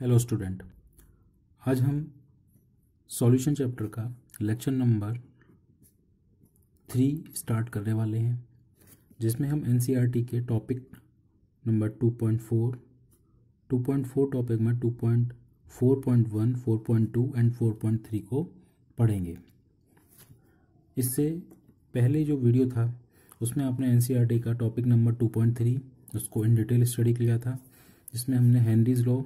Hello student, आज हम solution chapter का लेक्चर नंबर 3 स्टार्ट करने वाले हैं, जिसमें हम एनसीईआरटी के टॉपिक नंबर 2.4 टॉपिक में 2.4.1, 4.2 एंड 4.3 को पढ़ेंगे। इससे पहले जो वीडियो था उसमें आपने एनसीईआरटी का टॉपिक नंबर 2.3 उसको इन डिटेल स्टडी किया था, जिसमें हमने हेनरीज लॉ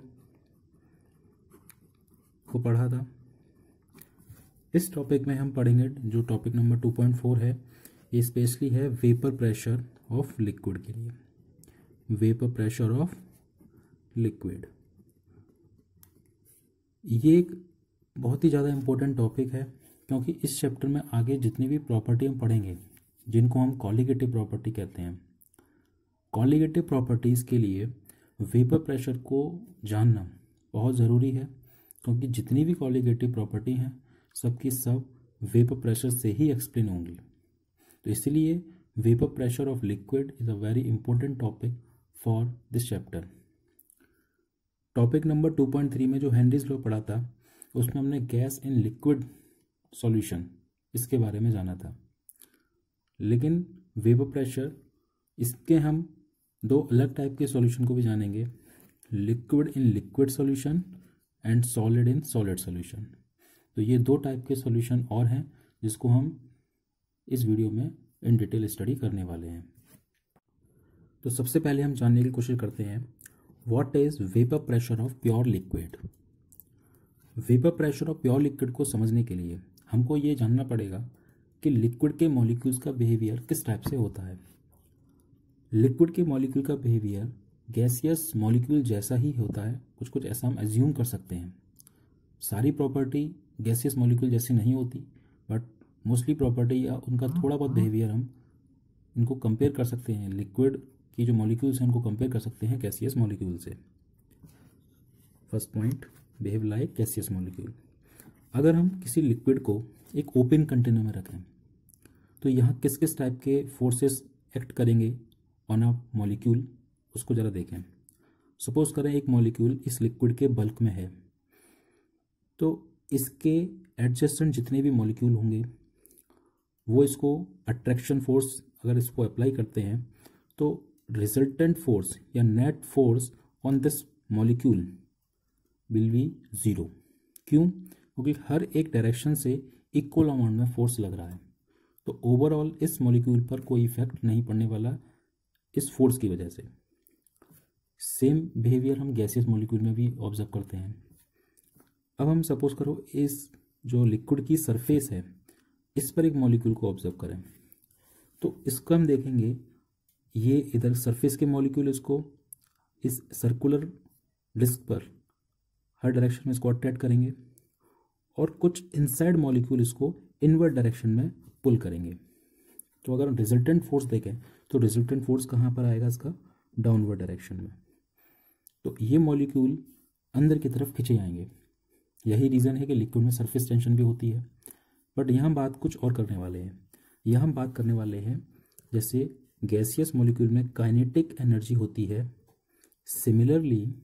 को पढ़ा था। इस टॉपिक में हम पढ़ेंगे जो टॉपिक नंबर 2.4 है, ये स्पेशली है वेपर प्रेशर ऑफ लिक्विड के लिए। वेपर प्रेशर ऑफ लिक्विड ये एक बहुत ही ज़्यादा इम्पोर्टेंट टॉपिक है, क्योंकि इस चैप्टर में आगे जितनी भी प्रॉपर्टी हम पढ़ेंगे जिनको हम कॉलिगेटिव प्रॉपर्टी कहते हैं, कॉलिगेटिव प्रॉपर्टीज़ के लिए वेपर प्रेशर को जानना बहुत ज़रूरी है, क्योंकि जितनी भी कॉलिगेटिव प्रॉपर्टी हैं सबकी सब वेपर प्रेशर से ही एक्सप्लेन होंगी। तो इसलिए vapour pressure of liquid is a very important topic for this chapter. Topic number 2.3 में जो हेनरीज लॉ पढ़ा था उसमें हमने गैस इन लिक्विड सॉल्यूशन इसके बारे में जाना था, लेकिन वेपर प्रेशर इसके हम दो अलग टाइप के सॉल्यूशन को भी जानेंगे, liquid in liquid solution and solid in solid solution. तो ये दो टाइप के सॉल्यूशन और हैं जिसको हम इस वीडियो में इन डिटेल स्टडी करने वाले हैं। तो सबसे पहले हम जानने की कोशिश करते हैं what is vapour pressure of pure liquid. Vapour pressure of pure liquid को समझने के लिए हमको ये जानना पड़ेगा कि लिक्विड के मॉलिक्यूल्स का बिहेवियर किस टाइप से होता है। लिक्विड के मॉलिक्यूल का बिहेवियर गैसियस मॉलिक्यूल जैसा ही होता है, कुछ कुछ ऐसा हम एज्यूम कर सकते हैं। सारी प्रॉपर्टी गैसियस मॉलिक्यूल जैसी नहीं होती, बट मोस्टली प्रॉपर्टी या उनका थोड़ा बहुत बिहेवियर हम इनको कंपेयर कर सकते हैं। लिक्विड की जो मॉलिक्यूल्स हैं उनको कंपेयर कर सकते हैं गैसियस मॉलिक्यूल से। First point, behave like gaseous molecule. अगर हम किसी लिक्विड को एक ओपन कंटेनर में रखें तो यहाँ किस किस टाइप के फोर्सेस एक्ट करेंगे ऑन अ मॉलिक्यूल, उसको ज़रा देखें। सपोज करें एक मॉलिक्यूल इस लिक्विड के बल्क में है, तो इसके एडजेसेंट जितने भी मॉलिक्यूल होंगे वो इसको अट्रैक्शन फोर्स अगर इसको अप्लाई करते हैं तो रिजल्टेंट फोर्स या net force on this molecule will be zero. क्यों? क्योंकि हर एक डायरेक्शन से इक्वल अमाउंट में फोर्स लग रहा है, तो ओवरऑल इस मॉलिक्यूल पर कोई इफेक्ट नहीं पड़ने वाला इस फोर्स की वजह से। सेम बिहेवियर हम गैसियस मॉलिक्यूल में भी ऑब्जर्व करते हैं। अब हम सपोज करो इस जो लिक्विड की सरफेस है इस पर एक मॉलिक्यूल को ऑब्जर्व करें, तो इसको हम देखेंगे ये इधर सरफेस के मॉलिक्यूल इसको इस सर्कुलर डिस्क पर हर डायरेक्शन में इसको अट्रैक्ट करेंगे और कुछ इनसाइड मॉलिक्यूल इसको इनवर्ड डायरेक्शन में पुल करेंगे। तो अगर हम रिजल्टेंट फोर्स देखें तो रिजल्टेंट फोर्स कहाँ पर आएगा इसका, डाउनवर्ड डायरेक्शन में। तो ये मॉलिक्यूल अंदर की तरफ खींचे जाएंगे। यही रीज़न है कि लिक्विड में सरफेस टेंशन भी होती है। बट यहाँ बात कुछ और करने वाले हैं। यहाँ हम बात करने वाले हैं जैसे गैसियस मॉलिक्यूल में काइनेटिक एनर्जी होती है, सिमिलरली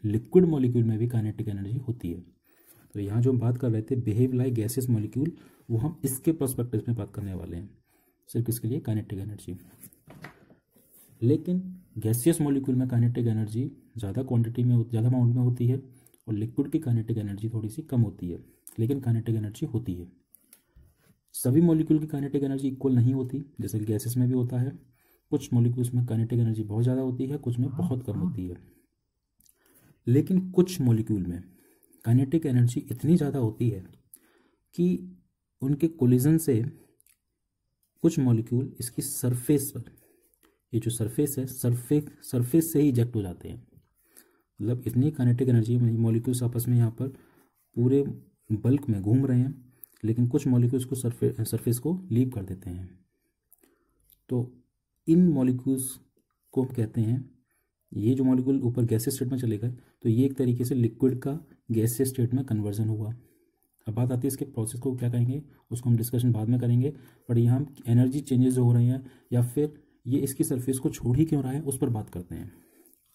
लिक्विड मॉलिक्यूल में भी काइनेटिक एनर्जी होती है। तो यहाँ जो हम बात कर रहे थे बिहेव लाइक गैसियस मॉलिक्यूल, वो हम इसके पर्सपेक्टिव में बात करने वाले हैं, सिर्फ इसके लिए काइनेटिक एनर्जी। लेकिन गैसियस मॉलिक्यूल में काइनेटिक एनर्जी ज़्यादा क्वांटिटी में ज़्यादा अमाउंट में होती है और लिक्विड की काइनेटिक एनर्जी थोड़ी सी कम होती है, लेकिन काइनेटिक एनर्जी होती है। सभी मॉलिक्यूल की काइनेटिक एनर्जी इक्वल नहीं होती, जैसे कि गैसेस में भी होता है। कुछ मॉलिक्यूल्स में काइनेटिक एनर्जी बहुत ज़्यादा होती है, कुछ में बहुत कम होती है। लेकिन कुछ मॉलिक्यूल में काइनेटिक एनर्जी इतनी ज़्यादा होती है कि उनके कोलिजन से कुछ मॉलिक्यूल इसकी सरफेस पर, ये जो सरफेस है सरफेस से ही इजेक्ट हो जाते हैं। मतलब इतनी काइनेटिक एनर्जी मॉलिक्यूल्स आपस में यहाँ पर पूरे बल्क में घूम रहे हैं, लेकिन कुछ मॉलिक्यूल्स को सरफेस को लीव कर देते हैं। तो इन मॉलिक्यूल्स को हम कहते हैं, ये जो मॉलिक्यूल ऊपर गैसियस स्टेट में चले गए तो ये एक तरीके से लिक्विड का गैसियस स्टेट में कन्वर्जन हुआ। अब बात आती है इसके प्रोसेस को क्या कहेंगे, उसको हम डिस्कशन बाद में करेंगे। बट यहाँ हम एनर्जी चेंजेस हो रहे हैं या फिर ये इसकी सरफेस को छोड़ ही क्यों रहा है उस पर बात करते हैं।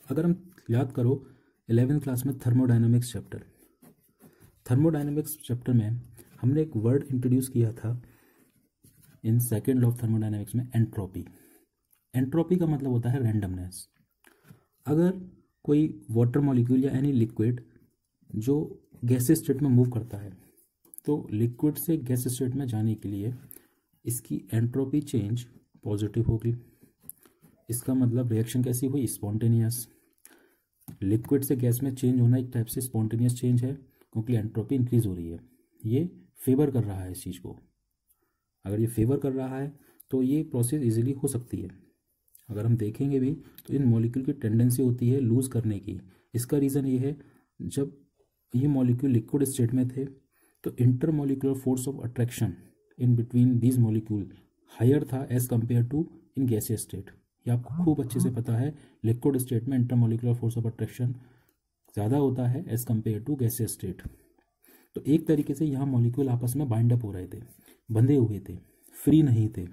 अगर हम याद करो 11वीं क्लास में थर्मोडायनामिक्स चैप्टर। थर्मोडायनामिक्स चैप्टर में हमने एक वर्ड इंट्रोड्यूस किया था in second law of thermodynamics में, एंट्रोपी। एंट्रोपी का मतलब होता है रैंडमनेस। अगर कोई वाटर मॉलिक्यूल या एनी लिक्विड जो गैसेस स्टेट में मूव करता है, तो लिक्विड से गैस स्टेट में जाने के लिए इसकी एंट्रोपी चेंज पॉजिटिव होगी। इसका मतलब रिएक्शन कैसी हुई, स्पॉन्टेनियस। लिक्विड से गैस में चेंज होना एक टाइप से स्पॉन्टेनियस चेंज है, क्योंकि एंट्रोपी इंक्रीज हो रही है। ये फेवर कर रहा है इस चीज़ को। अगर ये फेवर कर रहा है तो ये प्रोसेस इजीली हो सकती है। अगर हम देखेंगे भी तो इन मॉलिक्यूल की टेंडेंसी होती है लूज़ करने की। इसका रीज़न ये है, जब ये मॉलिक्यूल लिक्विड स्टेट में थे तो intermolecular force of attraction in between these molecule higher था as compare to in gaseous state. ये आपको खूब अच्छे से पता है, लिक्विड स्टेट में इंटरमॉलिक्यूलर फोर्स ऑफ अट्रैक्शन ज़्यादा होता है as compare to gaseous state. तो एक तरीके से यहाँ मॉलिक्यूल आपस में बाइंड अप हो रहे थे, बंधे हुए थे, फ्री नहीं थे।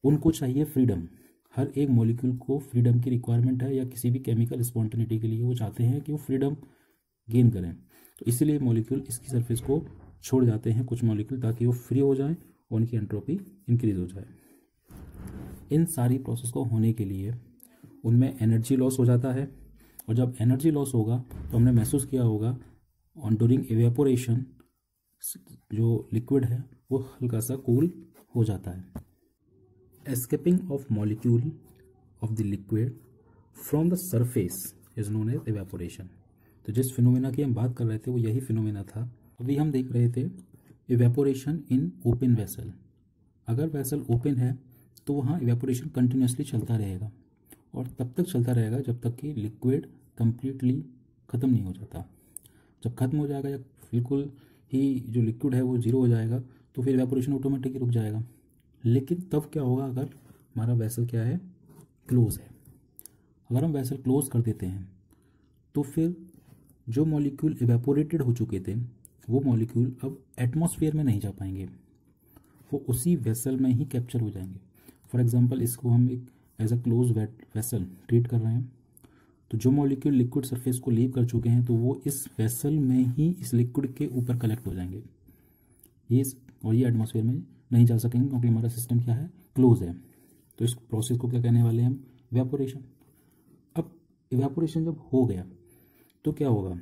उनको चाहिए फ्रीडम। हर एक मॉलिक्यूल को फ्रीडम की रिक्वायरमेंट है, या किसी भी केमिकल स्पॉन्टेनिटी के लिए वो चाहते हैं कि वो फ्रीडम गेन करें। तो इसलिए मॉलिक्यूल इसकी सरफेस को छोड़ जाते हैं कुछ मॉलिक्यूल, ताकि वो फ्री हो जाएं और उनकी एंट्रोपी इंक्रीज हो जाए। इन सारी प्रोसेस को होने के लिए उनमें एनर्जी लॉस हो जाता है, और जब एनर्जी लॉस होगा तो हमने महसूस किया होगा ऑन ड्यूरिंग इवेपोरेशन जो लिक्विड है वो हल्का सा कूल हो जाता है। Escaping of molecule of the liquid from the surface is known as evaporation. तो जिस फिनोमेना की हम बात कर रहे थे वो यही फिनोमेना था। अभी हम देख रहे थे इवेपोरेशन इन ओपन वेसल। अगर वेसल ओपन है तो वहाँ इवेपोरेशन कंटिन्यूसली चलता रहेगा, और तब तक चलता रहेगा जब तक कि लिक्विड कंप्लीटली ख़त्म नहीं हो जाता। जब ख़त्म हो जाएगा या बिल्कुल ही जो लिक्विड है वो जीरो हो जाएगा, तो फिर इवेपोरेशन ऑटोमेटिकली रुक जाएगा। लेकिन तब क्या होगा, अगर हमारा वेसल क्या है, क्लोज है। अगर हम वेसल क्लोज कर देते हैं तो फिर जो मॉलिक्यूल इवेपोरेटेड हो चुके थे वो मॉलिक्यूल अब एटमॉस्फेयर में नहीं जा पाएंगे, वो उसी वेसल में ही कैप्चर हो जाएंगे। फॉर एग्जांपल इसको हम एक as a close vessel treat कर रहे हैं, तो जो मॉलिक्यूल लिक्विड सरफेस को लीव कर चुके हैं तो वो इस वेसल में ही इस लिक्विड के ऊपर कलेक्ट हो जाएंगे, ये एटमॉस्फेयर में नहीं जा सकेंगे, क्योंकि हमारा सिस्टम क्या है, क्लोज है। तो इस प्रोसेस को क्या कहने वाले हैं हम, इवेपोरेशन। अब इवेपोरेशन जब हो गया तो क्या होगा,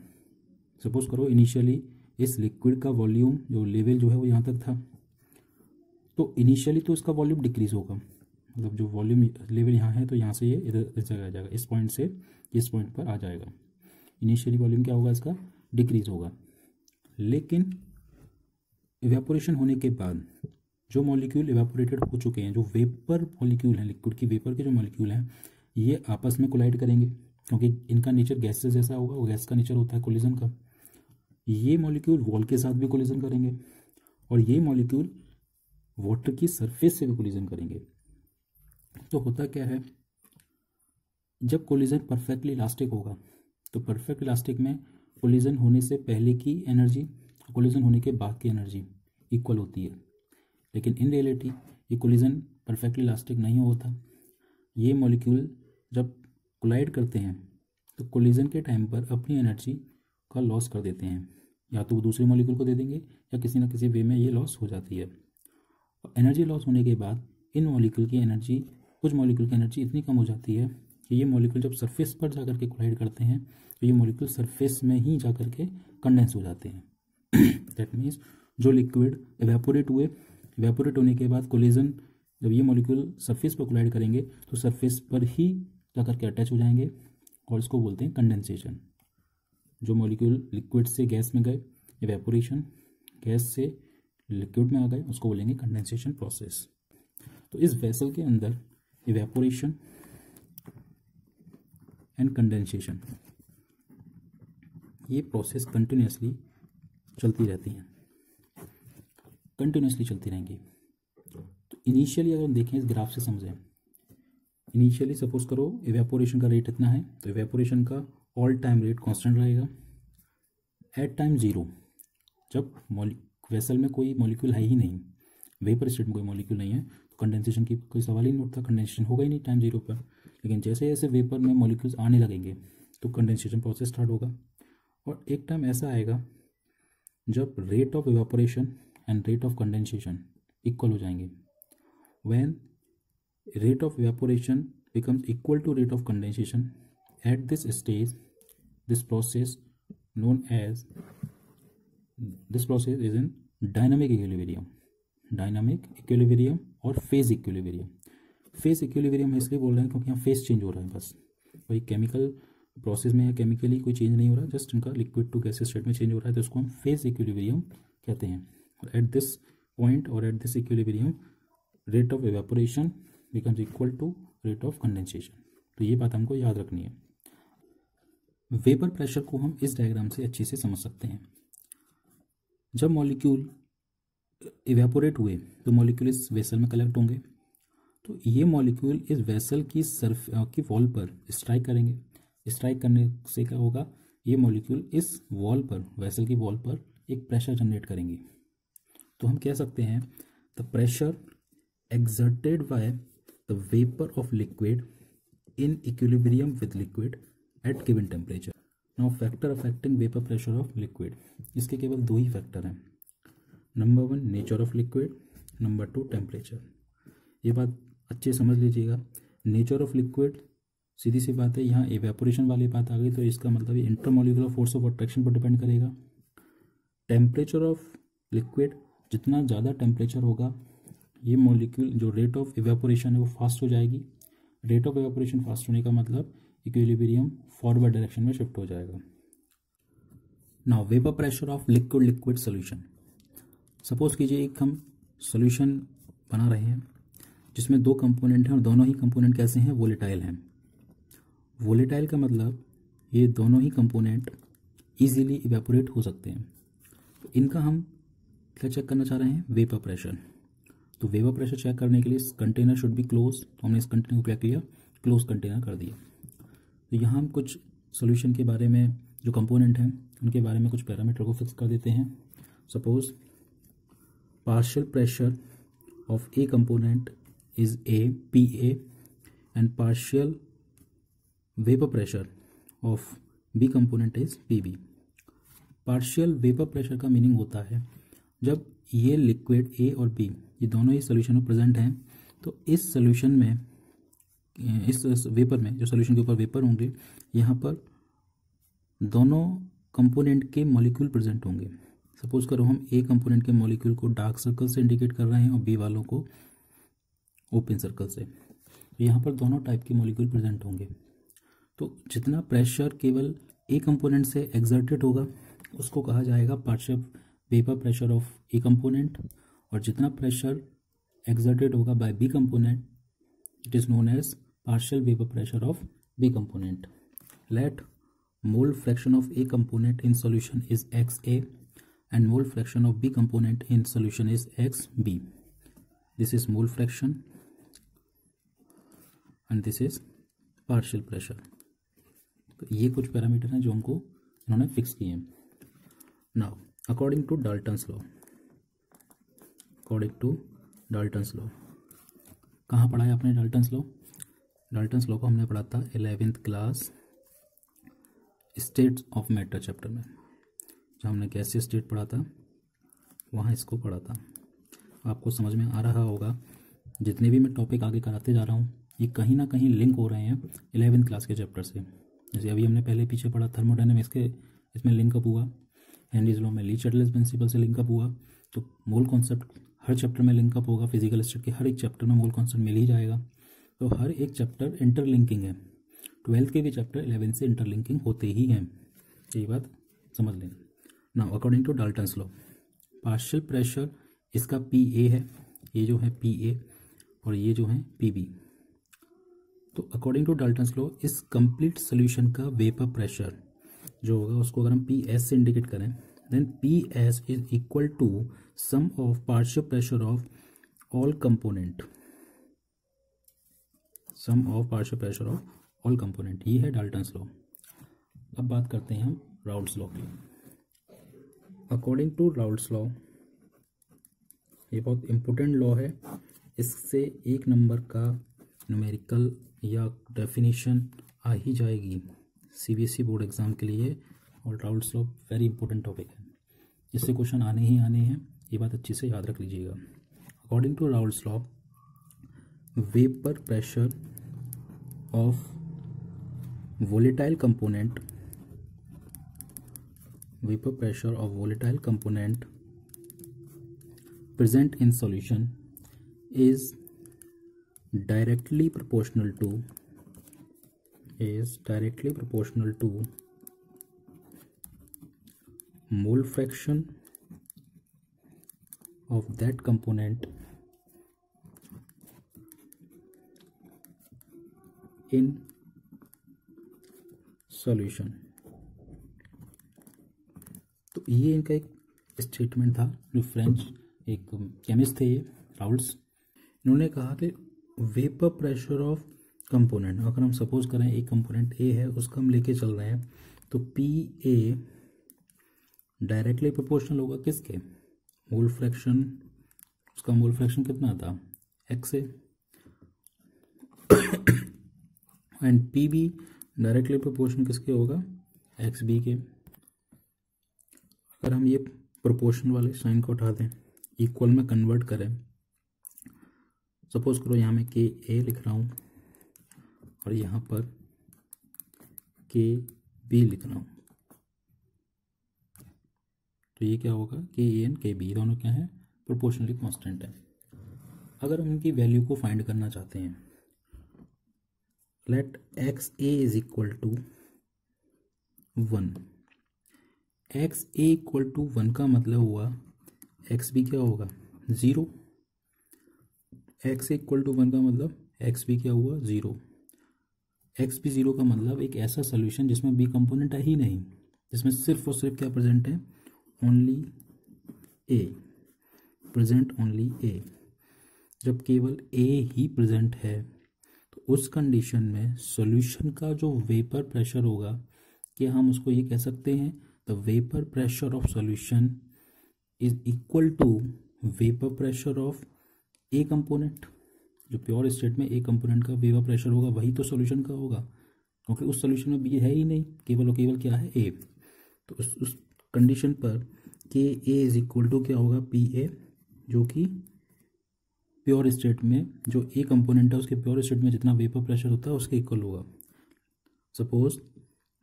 सपोज करो इनिशियली इस लिक्विड का वॉल्यूम जो लेवल जो है वो यहाँ तक था, तो इनिशियली तो इसका वॉल्यूम डिक्रीज होगा। मतलब जो वॉल्यूम लेवल यहाँ है तो यहाँ से ये इधर इस जगह आ जाएगा, इस पॉइंट से इस पॉइंट पर आ जाएगा। इनिशियली वॉल्यूम क्या होगा, इसका डिक्रीज होगा। लेकिन इवेपोरेशन होने के बाद जो मॉलिक्यूल इवेपोरेटेड हो चुके हैं, जो वेपर मॉलिक्यूल हैं, लिक्विड की वेपर के जो मॉलिक्यूल हैं, ये आपस में कोलाइड करेंगे, क्योंकि इनका नेचर गैस से जैसा होगा, वो गैस का नेचर होता है कोलिजन का। ये मॉलिक्यूल वॉल के साथ भी कोलिजन करेंगे, और ये मॉलिक्यूल वाटर की सरफेस से भी कोलिजन करेंगे। तो होता क्या है, जब कोलिजन परफेक्टली इलास्टिक होगा तो परफेक्ट इलास्टिक में कोलिजन होने से पहले की एनर्जी, कोलिजन होने के बाद की एनर्जी इक्वल होती है। लेकिन इन रियलिटी ये कोलिजन परफेक्टली इलास्टिक नहीं होता। ये मॉलिक्यूल जब कोलाइड करते हैं तो कोलिजन के टाइम पर अपनी एनर्जी का लॉस कर देते हैं, या तो वो दूसरे मॉलिक्यूल को दे देंगे या किसी ना किसी वे में ये लॉस हो जाती है। और एनर्जी लॉस होने के बाद इन मॉलिक्यूल की एनर्जी, कुछ मॉलिक्यूल की एनर्जी इतनी कम हो जाती है कि ये मॉलिक्यूल जब सरफेस पर जाकर के कोलाइड करते हैं तो ये मॉलिक्यूल सरफेस में ही जाकर के कंडेंस हो जाते हैं। दैट मीन्स जो लिक्विड इवेपोरेट हुए, इवेपोरेट होने के बाद कोलिजन जब ये मॉलिक्यूल सरफेस पर कोलाइड करेंगे तो सरफेस पर ही जाकर के अटैच हो जाएंगे, और इसको बोलते हैं कंडेंसेशन। जो मॉलिक्यूल लिक्विड से गैस में गए, इवेपोरेशन, गैस से लिक्विड में आ गए, उसको बोलेंगे कंडेंसेशन प्रोसेस। तो इस वेसल के अंदर इवेपोरेशन एंड कंडेंसेशन, ये प्रोसेस कंटिन्यूसली चलती रहती हैं, कंटिन्यूसली चलती रहेंगी। तो इनिशियली अगर हम देखें, इस ग्राफ से समझें, इनिशियली सपोज करो इवेपोरेशन का रेट इतना है, तो इवेपोरेशन का ऑल टाइम रेट कांस्टेंट रहेगा। एट टाइम जीरो, जब वेसल में कोई मॉलिक्यूल है ही नहीं, वेपर स्टेट में कोई मॉलिक्यूल नहीं है, तो कंडेंसेशन की कोई सवाल ही नहीं उठता, कंडेंसेशन होगा ही नहीं टाइम जीरो पर। लेकिन जैसे जैसे वेपर में मॉलिक्यूल्स आने लगेंगे, तो कंडेंसेशन प्रोसेस स्टार्ट होगा। और एक टाइम ऐसा आएगा जब rate of evaporation and rate of condensation equal हो जाएंगे। When rate of evaporation becomes equal to rate of condensation, at this stage this process known as this process is in dynamic equilibrium और phase equilibrium। phase equilibrium इसलिए बोल रहे हैं क्योंकि यहाँ phase change हो रहा है, बस वही केमिकल प्रोसेस में या केमिकली कोई चेंज नहीं हो रहा है, जस्ट इनका लिक्विड टू गैसेस स्टेट में चेंज हो रहा है, तो इसको हम phase equilibrium कहते हैं। और एट दिस पॉइंट और at this equilibrium rate of evaporation becomes equal to rate of condensation. तो ये बात हमको याद रखनी है। वेपर प्रेशर को हम इस डायग्राम से अच्छे से समझ सकते हैं। जब मॉलिक्यूल इवेपोरेट हुए तो मॉलिक्यूल इस वेसल में कलेक्ट होंगे, तो ये मॉलिक्यूल इस वेसल की वॉल पर स्ट्राइक करेंगे। स्ट्राइक करने से क्या होगा, ये मॉलिक्यूल इस वॉल पर, वेसल की वॉल पर एक प्रेशर जनरेट करेंगे। तो हम कह सकते हैं the pressure exerted by the vapor of liquid in equilibrium with liquid at given temperature। Now factor affecting vapor pressure of liquid, इसके केवल दो ही फैक्टर हैं, number 1 nature of liquid, number 2 temperature. ये बात अच्छे समझ लीजिएगा। नेचर ऑफ लिक्विड सीधी सी बात है, यहाँ एवेपोरेशन वाली बात आ गई, तो इसका मतलब ये इंटरमॉलिक्यूलर फोर्स ऑफ अट्रैक्शन पर डिपेंड करेगा। टेम्परेचर ऑफ लिक्विड, जितना ज़्यादा टेम्परेचर होगा ये मॉलिक्यूल जो रेट ऑफ इवेपोरेशन है वो फास्ट हो जाएगी। रेट ऑफ इवेपोरेशन फास्ट होने का मतलब इक्विलिब्रियम फॉरवर्ड डायरेक्शन में शिफ्ट हो जाएगा। Now vapour pressure of liquid liquid solution. Suppose कीजिए एक हम सोल्यूशन बना रहे हैं जिसमें दो कंपोनेंट हैं और दोनों ही कंपोनेंट कैसे हैं, वोलेटाइल हैं। वोलेटाइल का मतलब ये दोनों ही कंपोनेंट इजीली इवेपोरेट हो सकते हैं। तो इनका हम क्या चेक करना चाह रहे हैं, वेपर प्रेशर। तो वेपर प्रेशर चेक करने के लिए कंटेनर शुड बी क्लोज, तो हमने इस कंटेनर को क्या किया, क्लोज कंटेनर कर दिया। तो यहाँ हम कुछ सॉल्यूशन के बारे में, जो कंपोनेंट हैं उनके बारे में कुछ पैरामीटर को फिक्स कर देते हैं। Suppose partial pressure of A component is A P A and partial vapour pressure of B component is P B. Partial vapour pressure का मीनिंग होता है जब ये लिक्विड ए और बी ये दोनों ही सोल्यूशन में प्रेजेंट हैं, तो इस सोल्यूशन में, इस वेपर में, जो सोल्यूशन के ऊपर वेपर होंगे, यहाँ पर दोनों कंपोनेंट के मॉलिक्यूल प्रेजेंट होंगे। सपोज करो हम ए कंपोनेंट के मॉलिक्यूल को डार्क सर्कल से इंडिकेट कर रहे हैं और बी वालों को ओपन सर्कल से। तो यहाँ पर दोनों टाइप के मॉलिक्यूल प्रेजेंट होंगे। तो जितना प्रेशर केवल ए कंपोनेंट से एक्सर्टेड होगा उसको कहा जाएगा partial vapour pressure of A component, और जितना प्रेशर एक्सर्टेड होगा by B component it is known as partial vapour pressure of B component. Let mole fraction of A component in solution is x A and mole fraction of B component in solution is x B. This is mole fraction and this is partial pressure. तो ये कुछ parameter हैं जो हमको इन्होंने fix किए हैं। Now according to Dalton's law, according to Dalton's law, कहाँ पढ़ा है आपने डाल्टन्स लॉ? डाल्टन्स लॉ को हमने पढ़ा था 11th class states of matter chapter में। जब हमने गैसीय स्टेट पढ़ा था वहाँ इसको पढ़ा था। आपको समझ में आ रहा होगा, जितने भी मैं टॉपिक आगे कराते जा रहा हूँ ये कहीं ना कहीं लिंक हो रहे हैं 11th क्लास के चैप्टर से। जैसे अभी हमने पहले पीछे पढ़ा थर्मोडायनेमिक्स के, इसमें लिंकअप हुआ। हेनरीज लॉ में ली चार्टलेस प्रिंसिपल से लिंकअप हुआ। तो मोल कॉन्सेप्ट हर चैप्टर में लिंकअप होगा। फिजिकल स्टेट के हर एक चैप्टर में मोल कॉन्सेप्ट मिल ही जाएगा। तो हर एक चैप्टर इंटरलिंकिंग है। 12th के भी चैप्टर 11th से इंटरलिंकिंग होते ही हैं, यही बात समझ लेना। Now according to Dalton's law, partial pressure इसका पी ए है, ये जो है पी ए और ये जो है पी बी। तो अकॉर्डिंग टू डाल्टन्स लॉ इस कंप्लीट सोल्यूशन का वेपर प्रेशर जो होगा उसको अगर हम पी एस से इंडिकेट करें, then P S is equal to sum of partial pressure of all component, sum of partial pressure of all component. ये है डाल्टन्स लॉ। अब बात करते हैं हम राउल्ट्स लॉ की। अकॉर्डिंग टू राउल्ट्स लॉ, ये बहुत इंपॉर्टेंट लॉ है। इससे एक नंबर का न्यूमेरिकल या डेफिनेशन आ ही जाएगी। CBSE बोर्ड एग्ज़ाम के लिए और Raoult's law very important topic है, इससे क्वेश्चन आने ही आने हैं, ये बात अच्छे से याद रख लीजिएगा। According to Raoult's law, vapour pressure of volatile component present in solution is directly proportional to mole fraction of that component in solution. तो ये इनका एक स्टेटमेंट था, जो फ्रेंच एक केमिस्ट थे ये राउल्स, इन्होंने कहा कि वेपर प्रेशर ऑफ कंपोनेंट, अगर हम सपोज करें एक कंपोनेंट ए है, उसका हम लेके चल रहे हैं, तो पी ए डायरेक्टली प्रोपोर्शनल होगा किसके, मोल फ्रैक्शन, उसका मोल फ्रैक्शन कितना था x A, and P be directly proportion किसके होगा, एक्स बी के। अगर हम ये प्रोपोर्शन वाले साइन को उठा दें, इक्वल में कन्वर्ट करें, सपोज करो यहाँ मैं के ए लिख रहा हूँ और यहाँ पर के बी लिख रहा हूँ, तो ये क्या होगा, के ए एंड के बी दोनों क्या है, प्रोपोर्शनली कांस्टेंट है। अगर हम इनकी वैल्यू को फाइंड करना चाहते हैं, let x a is equal to 1, x a equal to 1 का मतलब हुआ x b क्या होगा 0, x a equal to 1 का मतलब x b क्या हुआ 0, x b 0 का मतलब एक ऐसा सोल्यूशन जिसमें b कंपोनेंट है ही नहीं, जिसमें सिर्फ और सिर्फ क्या प्रेजेंट है, only a, present only a। जब केवल a ही प्रेजेंट है तो उस कंडीशन में सॉल्यूशन का जो वेपर प्रेशर होगा, कि हम उसको ये कह सकते हैं, the vapour pressure of solution is equal to vapour pressure of A component. जो प्योर स्टेट में ए कंपोनेंट का वेपर प्रेशर होगा वही तो सॉल्यूशन का होगा, क्योंकि उस सॉल्यूशन में बी है ही नहीं, केवल और केवल क्या है ए। तो उस कंडीशन पर के ए इज इक्वल टू क्या होगा, पी ए, जो कि प्योर स्टेट में जो ए कंपोनेंट है उसके प्योर स्टेट में जितना वेपर प्रेशर होता है उसके इक्वल होगा। Suppose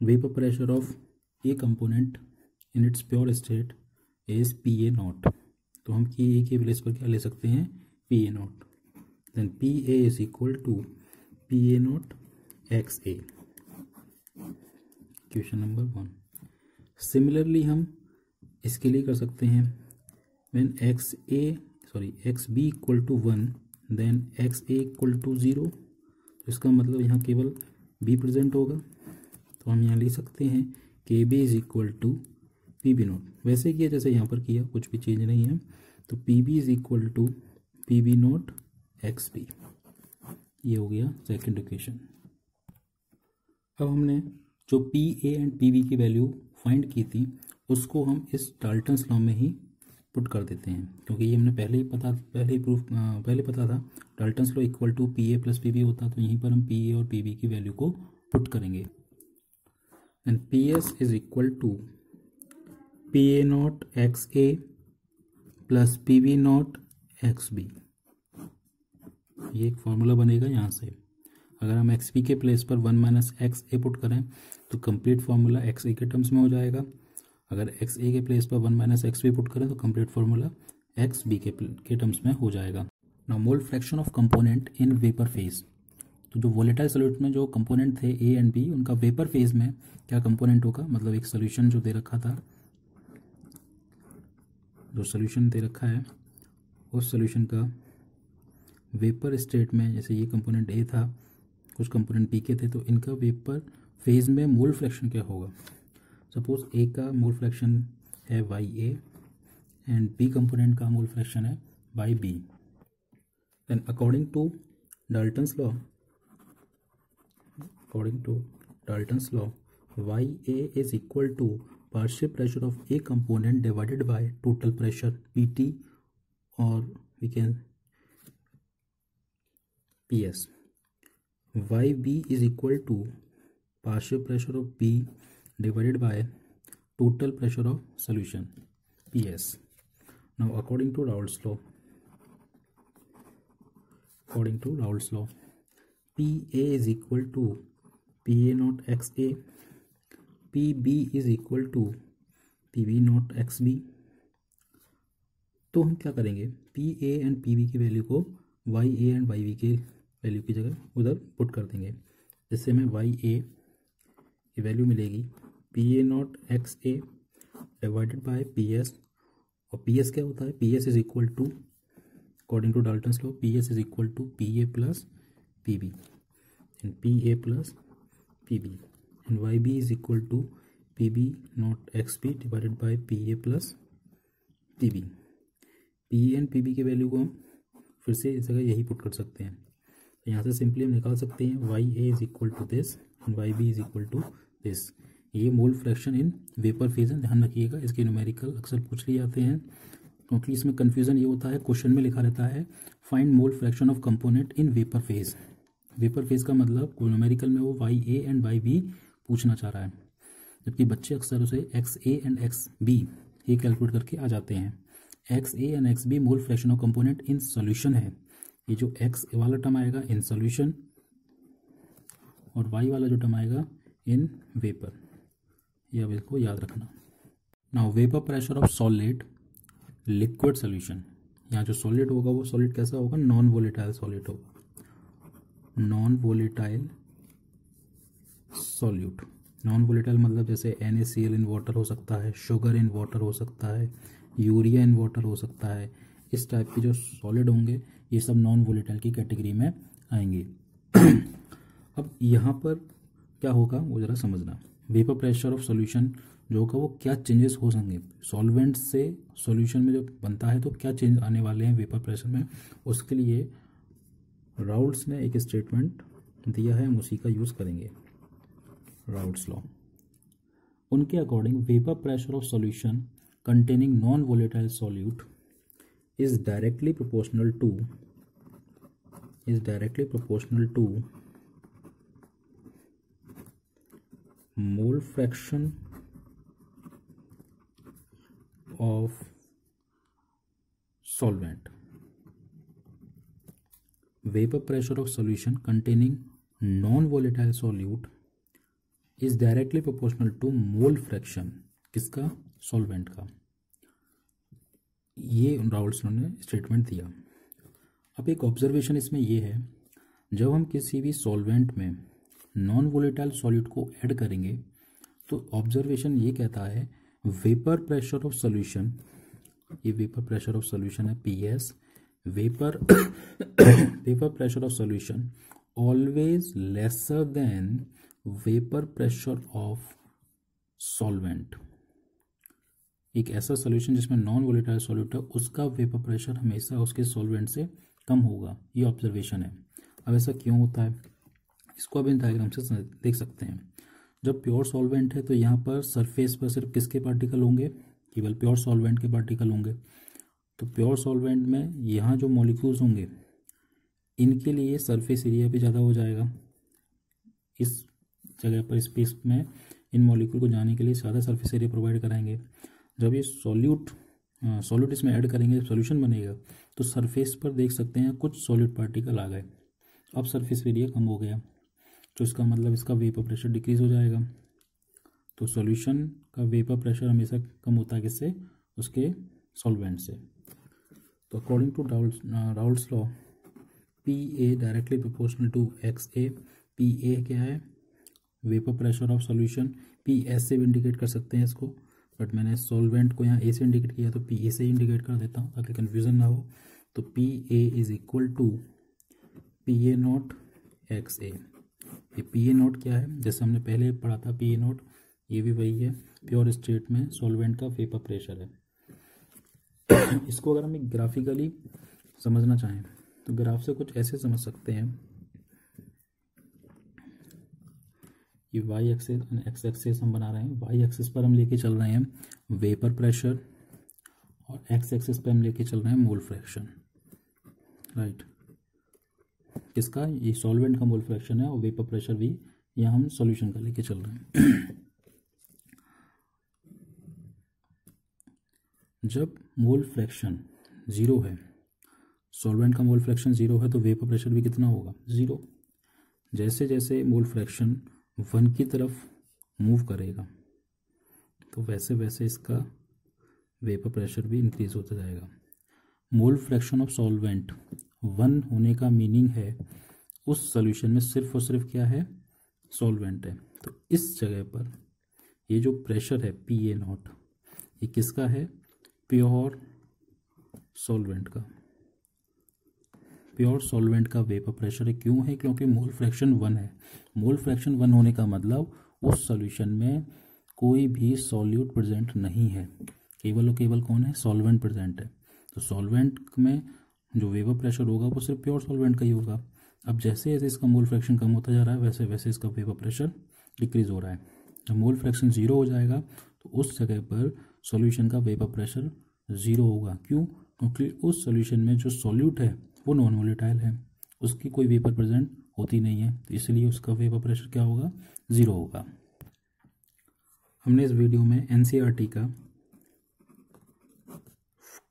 vapour pressure of A component in its pure state is P A not, तो हम के ए के प्लेस पर क्या ले सकते हैं, P A not, then P A is equal to P A not x A, question number 1। Similarly हम इसके लिए कर सकते हैं, when x B equal to 1 then x A equal to 0, तो इसका मतलब यहाँ केवल बी प्रेजेंट होगा, तो हम यहाँ लिख सकते हैं के B is equal to P B not, वैसे किया जैसे यहाँ पर किया, कुछ भी चेंज नहीं है, तो P B is equal to P B not x B, ये हो गया सेकेंड इक्वेशन। अब हमने जो P A and P B की वैल्यू फाइंड की थी उसको हम इस डाल्टन्स लॉ में ही पुट कर देते हैं, क्योंकि ये हमने पहले पता था Dalton's law equal to P A plus P B होता, तो यहीं पर हम पी ए और पी बी की वैल्यू को पुट करेंगे, and P S is equal to P A not x A plus P B not x B, ये एक फॉर्मूला बनेगा यहाँ से। अगर हम एक्स बी के प्लेस पर 1 माइनस एक्स ए पुट करें तो कंप्लीट फार्मूला एक्स ए के टर्म्स में हो जाएगा, अगर एक्स ए के प्लेस पर 1 माइनस एक्स बी पुट करें तो कंप्लीट फार्मूला एक्स बी के टर्म्स में हो जाएगा। Now mole fraction of component in vapour phase, तो जो वोलेटाइल सॉल्यूट में जो कंपोनेंट थे ए एंड बी, उनका वेपर फेज में क्या कंपोनेंट होगा, मतलब एक सोल्यूशन जो दे रखा था, जो सोल्यूशन दे रखा है उस सोल्यूशन का वेपर स्टेट में, जैसे ये कंपोनेंट ए था, कुछ कंपोनेंट बी के थे, तो इनका वेपर फेज में मोल फ्रैक्शन क्या होगा। सपोज ए का मोल फ्रैक्शन है Y A and B component का मोल फ्रैक्शन है Y B, then according to Dalton's law Y A is equal to partial pressure of A component divided by total pressure P T, और we can P S. Y B is equal to partial pressure of P divided by total pressure of solution PS. Now according to Raoult's law, PA is equal to PA naught XA, PB is equal to PB naught XB. तो हम क्या करेंगे, PA and PB की value को YA and YB के value की जगह उधर पुट कर देंगे, जिससे हमें YA की वैल्यू मिलेगी PA not XA divided by PS, और PS क्या होता है, PS is equal to according to Dalton's law PS is equal to PA plus PB and PA plus PB and YB is equal to PB not XB divided by PA plus PB. PA and PB की value को हम फिर से इस जगह यही put कर सकते हैं, तो यहाँ से सिंपली हम निकाल सकते हैं YA is equal to this and YB is equal to this. ये mole fraction in vapour phase है, ध्यान रखिएगा, इसके न्यूमेरिकल अक्सर पूछ लिए जाते हैं, क्योंकि इसमें कन्फ्यूजन ये होता है, क्वेश्चन में लिखा रहता है find mole fraction of component in vapour phase. Vapour phase का मतलब न्यूमेरिकल में वो YA एंड YB पूछना चाह रहा है, जबकि बच्चे अक्सर उसे XA एंड XB ये कैलकुलेट करके आ जाते हैं. XA and XB mole fraction of component in solution है. ये जो X वाला टर्म आएगा इन सॉल्यूशन और Y वाला जो टर्म आएगा इन वेपर, ये अब इसको याद रखना. Now vapour pressure of solid liquid solution. यहाँ जो सॉलिड होगा वो सॉलिड कैसा होगा, नॉन वोलेटाइल सॉलिड होगा, non volatile solute. Non volatile मतलब जैसे NaCl इन वाटर हो सकता है, शुगर इन वाटर हो सकता है, यूरिया इन वाटर हो सकता है. इस टाइप के जो सॉलिड होंगे ये सब नॉन वोलेटाइल की कैटेगरी में आएंगे. अब यहाँ पर क्या होगा वो ज़रा समझना. वेपर प्रेशर ऑफ सॉल्यूशन जो होगा वो क्या चेंजेस हो सकेंगे सॉल्वेंट से सॉल्यूशन में जो बनता है, तो क्या चेंज आने वाले हैं वेपर प्रेशर में, उसके लिए राउल्ट्स ने एक स्टेटमेंट दिया है, हम उसी का यूज़ करेंगे. राउल्ट्स लॉ, उनके according vapour pressure of solution containing non-volatile solute is directly proportional to mole fraction of solvent. Vapor pressure of solution containing non-volatile solute is directly proportional to mole fraction किसका, solvent का. ये Raoult's ने statement दिया. अब एक observation इसमें ये है, जब हम किसी भी सॉल्वेंट में नॉन वोलेटाइल सॉल्यूट को ऐड करेंगे तो ऑब्जर्वेशन ये कहता है वेपर प्रेशर ऑफ सॉल्यूशन, ये वेपर प्रेशर ऑफ सॉल्यूशन है PS, vapour pressure of solution always lesser than vapour pressure of solvent. एक ऐसा सॉल्यूशन जिसमें नॉन वोलेटाइल सॉल्यूट है उसका वेपर प्रेशर हमेशा उसके सॉल्वेंट से कम होगा, ये ऑब्जर्वेशन है. अब ऐसा क्यों होता है, इसको अब इन डायग्राम से देख सकते हैं. जब प्योर सॉल्वेंट है तो यहाँ पर सरफेस पर सिर्फ किसके पार्टिकल होंगे, केवल प्योर सॉल्वेंट के पार्टिकल होंगे. तो प्योर सॉल्वेंट में यहाँ जो मॉलिक्यूल्स होंगे इनके लिए सरफेस एरिया भी ज़्यादा हो जाएगा. इस जगह पर स्पेस में इन मॉलिक्यूल को जाने के लिए ज़्यादा सरफेस एरिया प्रोवाइड कराएंगे. जब ये सॉल्यूट इसमें ऐड करेंगे, सॉल्यूशन बनेगा, तो सरफेस पर देख सकते हैं कुछ सॉलिड पार्टिकल आ गए. अब सरफेस एरिया कम हो गया, तो इसका मतलब इसका वेपर प्रेशर डिक्रीज हो जाएगा. तो सॉल्यूशन का वेपर प्रेशर हमेशा कम होता है किससे, उसके सॉल्वेंट से. तो according to Raoult's law PA directly proportional to XA. PA क्या है, vapour pressure of solution. PS से भी इंडिकेट कर सकते हैं इसको, बट मैंने सॉल्वेंट को यहाँ A से इंडिकेट किया तो PA से इंडिकेट कर देता हूँ ताकि कन्फ्यूज़न ना हो. तो PA is equal to PA not XA. ये PA नॉट क्या है, जैसे हमने पहले पढ़ा था PA नॉट, ये भी वही है, प्योर स्टेट में सॉल्वेंट का वेपर प्रेशर है. इसको अगर हम ग्राफिकली समझना चाहें तो ग्राफ से कुछ ऐसे समझ सकते हैं, ये Y एक्सिस और X एक्सिस हम बना रहे हैं. Y एक्सिस पर हम लेके चल रहे हैं वेपर प्रेशर और X एक्सिस पर हम लेके चल रहे हैं मोल फ्रैक्शन. राइट, किसका, ये सॉल्वेंट का मोल फ्रैक्शन है और वेपर प्रेशर भी यहाँ हम सॉल्यूशन का लेके चल रहे हैं। जब मोल फ्रैक्शन ज़ीरो है, सॉल्वेंट का मोल फ्रैक्शन ज़ीरो है, तो वेपर प्रेशर भी कितना होगा, ज़ीरो। जैसे जैसे मोल फ्रैक्शन 1 की तरफ मूव करेगा तो वैसे वैसे इसका वेपर प्रेशर भी इंक्रीज होता जाएगा। मोल फ्रैक्शन ऑफ सॉल्वेंट 1 होने का मीनिंग है उस सॉल्यूशन में सिर्फ और सिर्फ क्या है, सॉल्वेंट है। तो इस जगह पर ये जो प्रेशर है PA0, ये किसका है, प्योर सॉल्वेंट का। प्योर सॉल्वेंट का वेपर प्रेशर है, क्यों है, क्योंकि मोल फ्रैक्शन 1 है। मोल फ्रैक्शन 1 होने का मतलब उस सॉल्यूशन में कोई भी सॉल्यूट प्रेजेंट नहीं है, केवल और केवल कौन है, सॉल्वेंट प्रेजेंट है। तो सॉल्वेंट में जो वेपर प्रेशर होगा वो सिर्फ प्योर सॉल्वेंट का ही होगा। अब जैसे जैसे इसका मोल फ्रैक्शन कम होता जा रहा है वैसे वैसे इसका वेपर प्रेशर डिक्रीज हो रहा है। जब मोल फ्रैक्शन 0 हो जाएगा तो उस जगह पर सॉल्यूशन का वेपर प्रेशर 0 होगा। क्यों, क्योंकि उस सॉल्यूशन में जो सॉल्यूट है वो नॉन वोलेटाइल है, उसकी कोई वेपर प्रेजेंट होती नहीं है, तो इसलिए उसका वेपर प्रेशर क्या होगा, 0 होगा। हमने इस वीडियो में NCERT का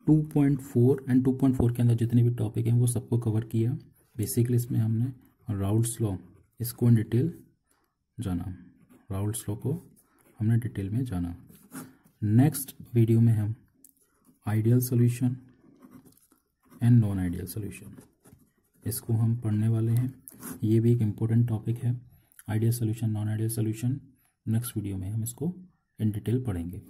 2.4 एंड 2.4 के अंदर जितने भी टॉपिक हैं वो सबको कवर किया। बेसिकली इसमें हमने राउल्ट्स लॉ इसको इन डिटेल जाना, राउल्ट्स लॉ को हमने डिटेल में जाना। नेक्स्ट वीडियो में हम ideal solution and non ideal solution इसको हम पढ़ने वाले हैं। ये भी एक इम्पोर्टेंट टॉपिक है, ideal solution, non ideal solution. Next video में हम इसको इन डिटेल पढ़ेंगे।